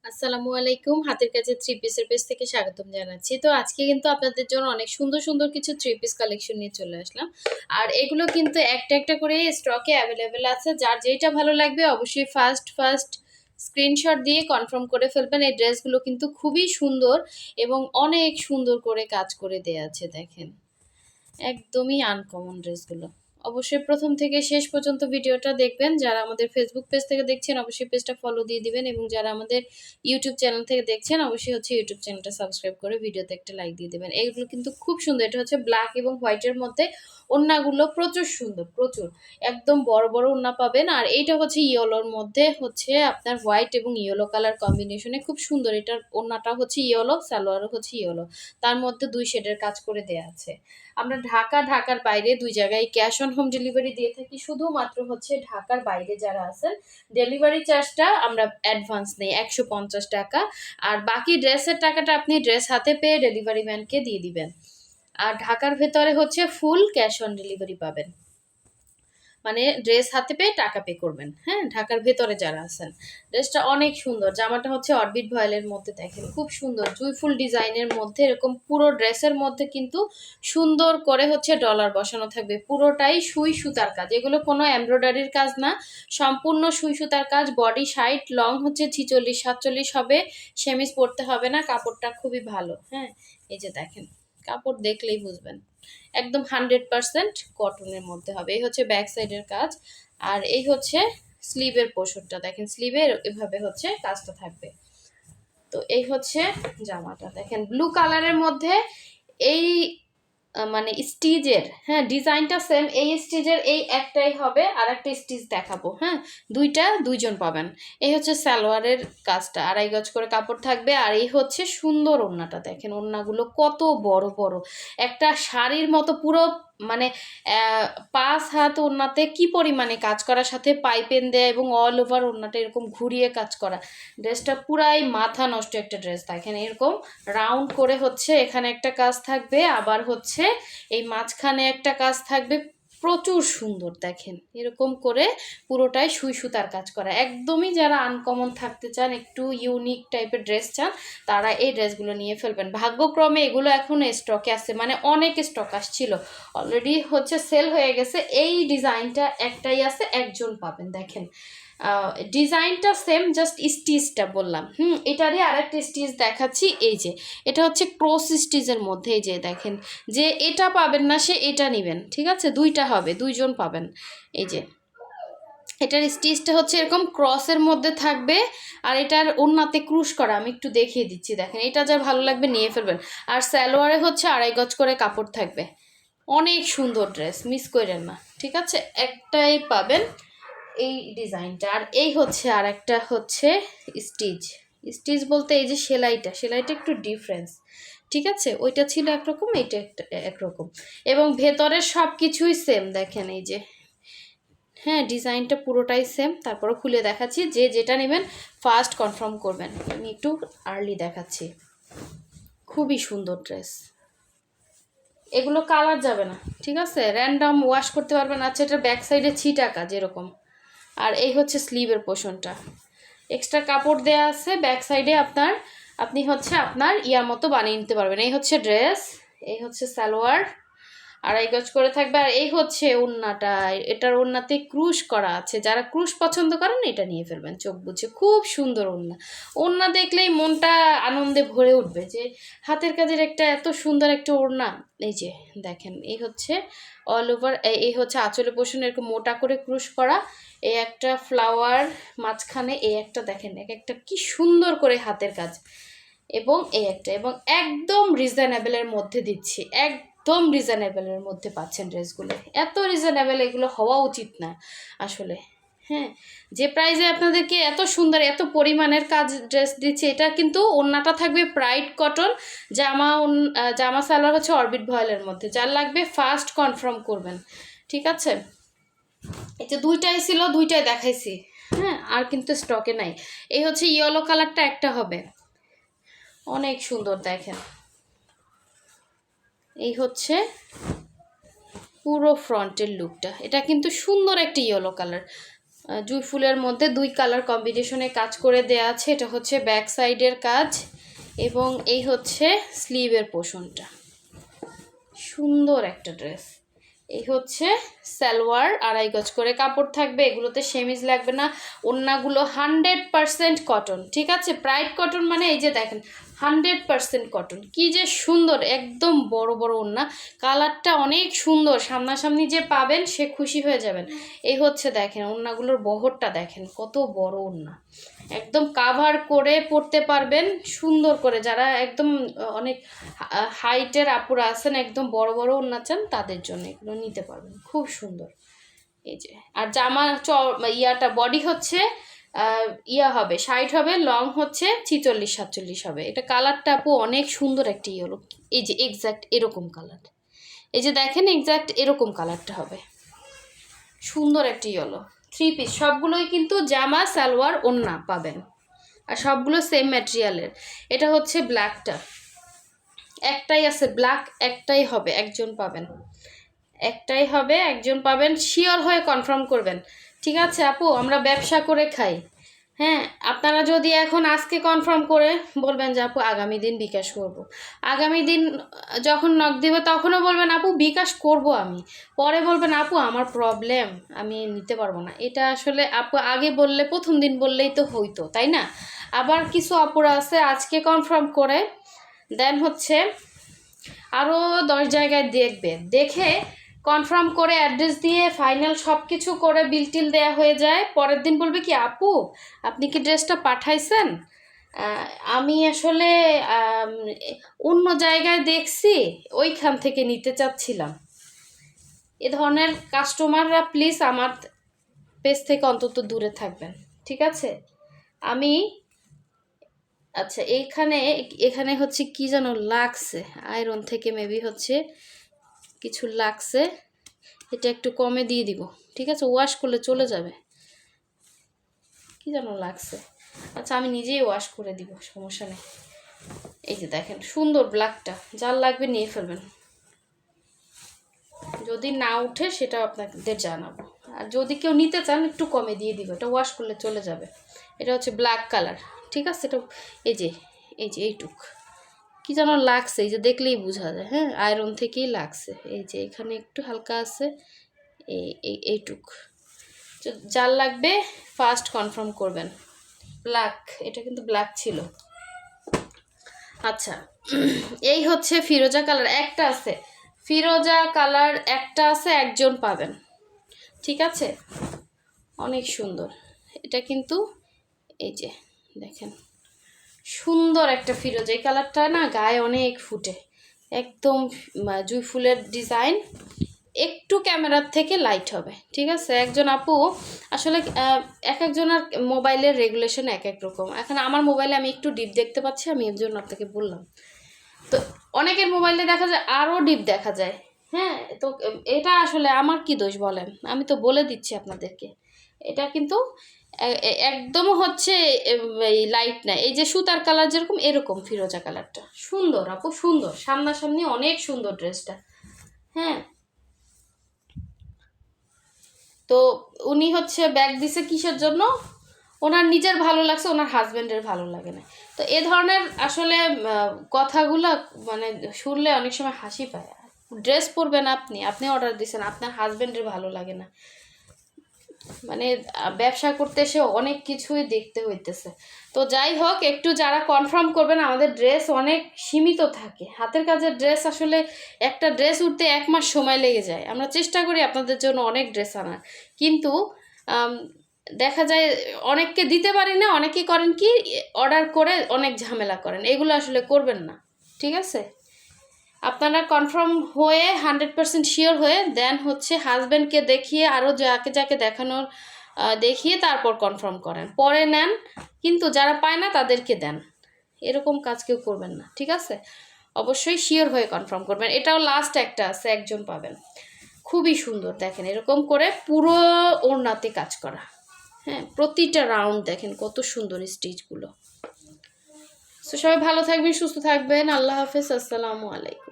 আসসালামু আলাইকুম। হাতের কাছে থ্রি পিসের পেজ থেকে স্বাগতম জানাচ্ছি। তো আজকে কিন্তু আপনাদের জন্য অনেক সুন্দর সুন্দর কিছু থ্রি পিস কালেকশন নিয়ে চলে আসলাম। আর এগুলো কিন্তু একটা একটা করে স্টকে অ্যাভেলেবেল আছে। যার যেটা ভালো লাগবে অবশ্যই ফার্স্ট স্ক্রিনশট দিয়ে কনফার্ম করে ফেলবেন। এই ড্রেসগুলো কিন্তু খুবই সুন্দর এবং অনেক সুন্দর করে কাজ করে দেয়া আছে, দেখেন একদমই আনকমন ড্রেসগুলো। অবশ্যই প্রথম থেকে শেষ পর্যন্ত ভিডিওটা দেখবেন। যারা আমাদের ফেসবুক পেজ থেকে দেখছেন অবশ্যই পেজটা ফলো দিয়ে দিবেন, এবং যারা আমাদের ইউটিউব চ্যানেল থেকে দেখছেন অবশ্যই ইউটিউব চ্যানেলটা সাবস্ক্রাইব করে ভিডিওতে একটা লাইক দিয়ে দেবেন। এইগুলো কিন্তু খুব সুন্দর। এটা হচ্ছে ব্ল্যাক এবং হোয়াইটের মধ্যে। ওড়নাগুলো প্রচুর সুন্দর, প্রচুর একদম বড় বড় ওড়না পাবেন। আর এইটা হচ্ছে ইয়েলোর মধ্যে, হচ্ছে আপনার হোয়াইট এবং ইয়েলো কালার কম্বিনেশনে খুব সুন্দর। এটার ওড়নাটা হচ্ছে ইয়েলো, সালোয়ারও হচ্ছে ইয়েলো, তার মধ্যে দুই শেডের কাজ করে দেয়া আছে। আমরা ঢাকার বাইরে দুই জায়গায় ক্যাশ অন হোম ডেলিভারি দিয়ে থাকি। শুধুমাত্র হচ্ছে ঢাকার বাইরে যারা আছেন ডেলিভারি চার্জটা আমরা অ্যাডভান্স নেই 150 টাকা। আর বাকি ড্রেসের টাকাটা আপনি ড্রেস হাতে পেয়ে ডেলিভারি ম্যানকে দিয়ে দিবেন। আর ঢাকার ভেতরে হচ্ছে ফুল ক্যাশ অন ডেলিভারি পাবেন, মানে ড্রেস হাতে পেয়ে টাকা পে করবেন। হ্যাঁ, ঢাকার ভেতরে যারা আছেন। ড্রেসটা অনেক সুন্দর। জামাটা হচ্ছে অরবিট ভয়েলের মধ্যে, দেখেন খুব সুন্দর জুইফুল ডিজাইনের মধ্যে। এরকম পুরো ড্রেসের মধ্যে কিন্তু সুন্দর করে হচ্ছে ডলার বসানো থাকবে। পুরোটাই সুই সুতার কাজ, এগুলো কোনো এমব্রয়ডারির কাজ না, সম্পূর্ণ সুই সুতার কাজ। বডি সাইড লং হচ্ছে 46-47 হবে। সেমিজ পরতে হবে না, কাপড়টা খুবই ভালো। হ্যাঁ, এই যে দেখেন, কাপড় দেখলেই বুঝবেন একদম 100% কটনের মধ্যে হবে। এই হচ্ছে ব্যাক সাইডের কাজ। আর এই হচ্ছে স্লিভের পোর্শনটা, দেখেন স্লিভের এভাবে হচ্ছে কাজটা থাকবে। তো এই হচ্ছে জামাটা, দেখেন ব্লু কালারের মধ্যে। এই মানে স্টিচের, হ্যাঁ ডিজাইনটা সেম। এই স্টিচের এই একটাই হবে, আর একটা স্টিচ দেখাবো। হ্যাঁ, দুইজন পাবেন। এই হচ্ছে সালোয়ারের কাজটা, 2.5 গজ করে কাপড় থাকবে। আর এই হচ্ছে সুন্দর ওড়নাটা, দেখেন ওড়নাগুলো কত বড় বড়, একটা শাড়ির মতো পুরো, মানে 5 হাত ওড়নাতে কি পরিমাণে কাজ করার সাথে পাইপেন দেয়া, এবং অল ওভার ওড়নাটা এরকম ঘুরিয়ে কাজ করা। ড্রেসটা পুরাই মাথা নষ্ট একটা ড্রেস। দেখেন এরকম রাউন্ড করে হচ্ছে এখানে একটা কাজ থাকবে, আবার হচ্ছে এই মাঝখানে একটা কাজ থাকবে। প্রচুর সুন্দর, দেখেন এরকম করে পুরোটাই সুই সুতার কাজ করা। একদমই যারা আনকমন থাকতে চান, একটু ইউনিক টাইপের ড্রেস চান, তারা এই ড্রেসগুলো নিয়ে ফেলবেন। ভাগ্যক্রমে এগুলো এখন স্টকে আছে, মানে অনেক স্টক আসছিল, অলরেডি হচ্ছে সেল হয়ে গেছে। এই ডিজাইনটা একটাই আছে, একজন পাবেন। দেখেন ডিজাইনটা সেম, জাস্ট স্টিচটা বললাম। এটারই আরেকটা স্টিচ দেখাচ্ছি। এই যে এটা হচ্ছে ক্রস স্টিচের মধ্যে। এই যে দেখেন, যে এটা পাবেন না সে এটা নেবেন, ঠিক আছে, দুইটা হবে, দুইজন পাবেন। এই যে এটার স্টিচটা হচ্ছে এরকম ক্রসের মধ্যে থাকবে, আর এটার ওড়নাতে ক্রুশ করা। আমি একটু দেখিয়ে দিচ্ছি, দেখেন এটা যা ভালো লাগবে নিয়ে ফেলবেন। আর সালোয়ারে হচ্ছে 2.5 গজ করে কাপড় থাকবে। অনেক সুন্দর ড্রেস, মিস করেন না, ঠিক আছে, একটাই পাবেন এই ডিজাইনটা। আর এই হচ্ছে আর একটা হচ্ছে স্টিচ। স্টিচ বলতে এই যে সেলাইটা একটু ডিফারেন্স, ঠিক আছে, ওইটা ছিল একরকম, এইটা একটা একরকম, এবং ভেতরের সব কিছুই সেম। দেখেন এই যে, হ্যাঁ ডিজাইনটা পুরোটাই সেম। তারপরে খুলে দেখাচ্ছি, যে যেটা নেবেন ফার্স্ট কনফার্ম করবেন। আমি একটু আর্লি দেখাচ্ছি। খুবই সুন্দর ড্রেস, এগুলো কালার যাবে না, ঠিক আছে, র্যান্ডম ওয়াশ করতে পারবেন। আচ্ছা, এটা ব্যাক সাইডে ছিটা কাজ এরকম। আর এই হচ্ছে স্লিভের পোর্শনটা, এক্সট্রা কাপড় দেয়া আছে ব্যাক সাইডে। আপনি হচ্ছে আপনার ইয়া মতো বানিয়ে নিতে পারবেন। এই হচ্ছে ড্রেস, এই হচ্ছে সালোয়ার, 2.5 গজ করে থাকবে। আর এই হচ্ছে ওড়নাটা, এটার ওড়নাতে ক্রুশ করা আছে। যারা ক্রুশ পছন্দ করেন এটা নিয়ে ফেলবেন চোখ বুঝে। খুব সুন্দর ওড়না, ওড়না দেখলেই মনটা আনন্দে ভরে উঠবে, যে হাতের কাজের একটা এত সুন্দর একটা ওড়না। এই যে দেখেন, এই হচ্ছে অল ওভার, এই হচ্ছে আঁচলে পোষণ এরকম মোটা করে ক্রুশ করা। এই একটা ফ্লাওয়ার মাঝখানে, এই একটা দেখেন এক একটা কি সুন্দর করে হাতের কাজ, এবং এই একটা, এবং একদম রিজনেবলের মধ্যে দিচ্ছি, একদম রিজনেবলের মধ্যে পাচ্ছেন ড্রেসগুলো। এত রিজনেবল এগুলো হওয়া উচিত না আসলে। হ্যাঁ, যে প্রাইসে আপনাদেরকে এত সুন্দর এত পরিমাণের কাজ ড্রেস দিচ্ছে, এটা কিন্তু ওড়নাটা থাকবে প্রাইড কটন, জামা সালোয়ার হচ্ছে অরবিট ভয়েলের মধ্যে। যার লাগবে ফার্স্ট কনফার্ম করবেন, ঠিক আছে। এই যে দুইটাই ছিল, দুইটাই দেখাইছি। হ্যাঁ, আর কিন্তু স্টকে নাই। এই হচ্ছে ইয়েলো কালারটা একটা হবে, অনেক সুন্দর, দেখেন এই হচ্ছে পুরো ফ্রন্টের লুকটা। এটা কিন্তু সুন্দর একটা ইয়েলো কালার, জুঁই ফুলের মধ্যে 2 কালার কম্বিনেশনে কাজ করে দেয়া আছে। এটা হচ্ছে ব্যাক সাইডের কাজ এবং এই হচ্ছে স্লিভের পোর্শনটা। সুন্দর একটা ড্রেস। এই হচ্ছে সালোয়ার, 2.5 গজ করে কাপড় থাকবে, এগুলোতে সেমিজ লাগবে না। ওড়নাগুলো 100% কটন, ঠিক আছে? প্রাইড কটন মানে এই যে দেখেন 100% কটন। কি যে সুন্দর, একদম বড় বড় ওড়না, কালারটা অনেক সুন্দর। সামনাসামনি যে পাবেন সে খুশি হয়ে যাবেন। এই হচ্ছে দেখেন ওড়নাগুলোর বহরটা দেখেন কত বড় ওড়না, একদম কাভার করে পরতে পারবেন সুন্দর করে। যারা একদম অনেক হাইটের আপুরা আছেন, একদম বড় বড় ওড়না চান, তাদের জন্য এগুলো নিতে পারবেন, খুব সুন্দর। এই যে, আর জামা ইয়াটা বডি হচ্ছে হবে 60 হবে, লং হচ্ছে 46-47 হবে। এটা কালারটা আপু অনেক সুন্দর একটা ইয়েলো, এই যে এক্স্যাক্ট এরকম কালার, এই যে দেখেন এক্স্যাক্ট এরকম কালারটা হবে, সুন্দর একটা ইয়েলো। 3 পিস সবগুলোই কিন্তু জামা সালোয়ার ওড়না পাবেন, আর সবগুলো সেম ম্যাটেরিয়ালের। এটা হচ্ছে ব্ল্যাকটা, একটাই আছে ব্ল্যাক, একটাই হবে, একজন পাবেন, একটাই হবে, একজন পাবেন। শিওর হয়ে কনফার্ম করবেন, ঠিক আছে আপু? আমরা ব্যবসা করে খাই, হ্যাঁ। আপনারা যদি এখন আজকে কনফার্ম করে বলবেন যে আপু আগামী দিন বিকাশ করব, আগামী দিন যখন নক দিবে তখনও বলবেন আপু বিকাশ করব আমি, পরে বলবেন আপু আমার প্রবলেম আমি নিতে পারবো না। এটা আসলে আপু আগে বললে, প্রথম দিন বললেই তো হইতো, তাই না? আবার কিছু আপুরা আছে আজকে কনফার্ম করে দেন হচ্ছে আরও 10 জায়গায় দেখবে, দেখে কনফার্ম করে অ্যাড্রেস দিয়ে ফাইনাল সব কিছু করে বিল টিল দেওয়া হয়ে যায়। পরের দিন বলবে কি আপু আপনি কি ড্রেসটা পাঠাইছেন, আমি আসলে অন্য জায়গায় দেখছি, ওইখান থেকে নিতে চাচ্ছিলাম। এ ধরনের কাস্টমাররা প্লিজ আমার পেজ থেকে অন্তত দূরে থাকবেন, ঠিক আছে? আমি আচ্ছা এখানে হচ্ছে কি যেন লাগছে, আয়রন থেকে মেবি হচ্ছে কিছু লাগছে, এটা একটু কমে দিয়ে দিব, ঠিক আছে? ওয়াশ করলে চলে যাবে, কি যেন লাগছে। আচ্ছা আমি নিজেই ওয়াশ করে দিব, সমস্যা নেই। এই যে দেখেন সুন্দর ব্ল্যাকটা, যার লাগবে নিয়ে ফেলবেন, যদি না উঠে সেটা আপনাদের জানাবো, আর যদি কেউ নিতে চান একটু কমে দিয়ে দিব, এটা ওয়াশ করলে চলে যাবে। এটা হচ্ছে ব্ল্যাক কালার, ঠিক আছে? এটা এই যে এইটুক কি যেন লাগছে, এই যে দেখলেই বোঝা যায়, হ্যাঁ আয়রন থেকেই লাগছে। এই যে এখানে একটু হালকা আছে, এইটুক। যার লাগবে ফার্স্ট কনফার্ম করবেন। ব্ল্যাক, এটা কিন্তু ব্ল্যাক ছিল। আচ্ছা এই হচ্ছে ফিরোজা কালার, একটা আছে ফিরোজা কালার, একটা আছে, একজন পাবেন, ঠিক আছে? অনেক সুন্দর এটা কিন্তু, এই যে দেখেন সুন্দর একটা ফিরোজা, এই কালারটা না গায়ে অনেক ফুটে, একদম জুঁই ফুলের ডিজাইন, একটু ক্যামেরার থেকে লাইট হবে, ঠিক আছে? একজন আপু আসলে এক একজনের মোবাইলের রেগুলেশন এক এক রকম। এখন আমার মোবাইলে আমি একটু ডিপ দেখতে পাচ্ছি, আমি এর জন্য আপনাকে বললাম। তো অনেকের মোবাইলে দেখা যায় আরও ডিপ দেখা যায়, হ্যাঁ। তো এটা আসলে আমার কি দোষ বলেন, আমি তো বলে দিচ্ছি আপনাদেরকে। এটা কিন্তু একদম হচ্ছে এই লাইট না, এই যে সুতার কালার যেরকম এরকম ফিরোজা কালারটা সুন্দর আপু, সুন্দর, সামনাসামনি অনেক সুন্দর ড্রেসটা, হ্যাঁ। তো উনি হচ্ছে ব্যাগ দিছে কিসের জন্য, ওনার নিজের ভালো লাগছে, ওনার হাজব্যান্ডের ভালো লাগে না। তো এ ধরনের আসলে কথাগুলো মানে শুনলে অনেক সময় হাসি পায়। ড্রেস পরবেন আপনি অর্ডার দিয়েছেন, আপনার হাজব্যান্ডের ভালো লাগে না, মানে ব্যবসা করতে এসে অনেক কিছুই দেখতে হইতেছে। তো যাই হোক, একটু যারা কনফার্ম করবেন, আমাদের ড্রেস অনেক সীমিত থাকে, হাতের কাজের ড্রেস আসলে একটা ড্রেস উঠতে 1 মাস সময় লেগে যায়। আমরা চেষ্টা করি আপনাদের জন্য অনেক ড্রেস আনার, কিন্তু দেখা যায় অনেককে দিতে পারি না। অনেকেই করেন কি অর্ডার করে অনেক ঝামেলা করেন, এগুলো আসলে করবেন না, ঠিক আছে? আপনারা কনফার্ম হয়ে 100% শিওর হয়ে দেন হচ্ছে হাজব্যান্ডকে দেখিয়ে, আরও যাকে যাকে দেখানোর দেখিয়ে তারপর কনফার্ম করেন, পরে নেন, কিন্তু যারা পায় না তাদেরকে দেন। এরকম কাজ কেউ করবেন না, ঠিক আছে? অবশ্যই শিওর হয়ে কনফার্ম করবেন। এটাও লাস্ট একটা আছে, একজন পাবেন, খুবই সুন্দর। দেখেন এরকম করে পুরো ওড়নাতে কাজ করা, হ্যাঁ, প্রতিটা রাউন্ড দেখেন কত সুন্দর স্টিচগুলো। তো সবাই ভালো থাকবেন, সুস্থ থাকবেন, আল্লাহ হাফেজ, আসসালামু আলাইকুম।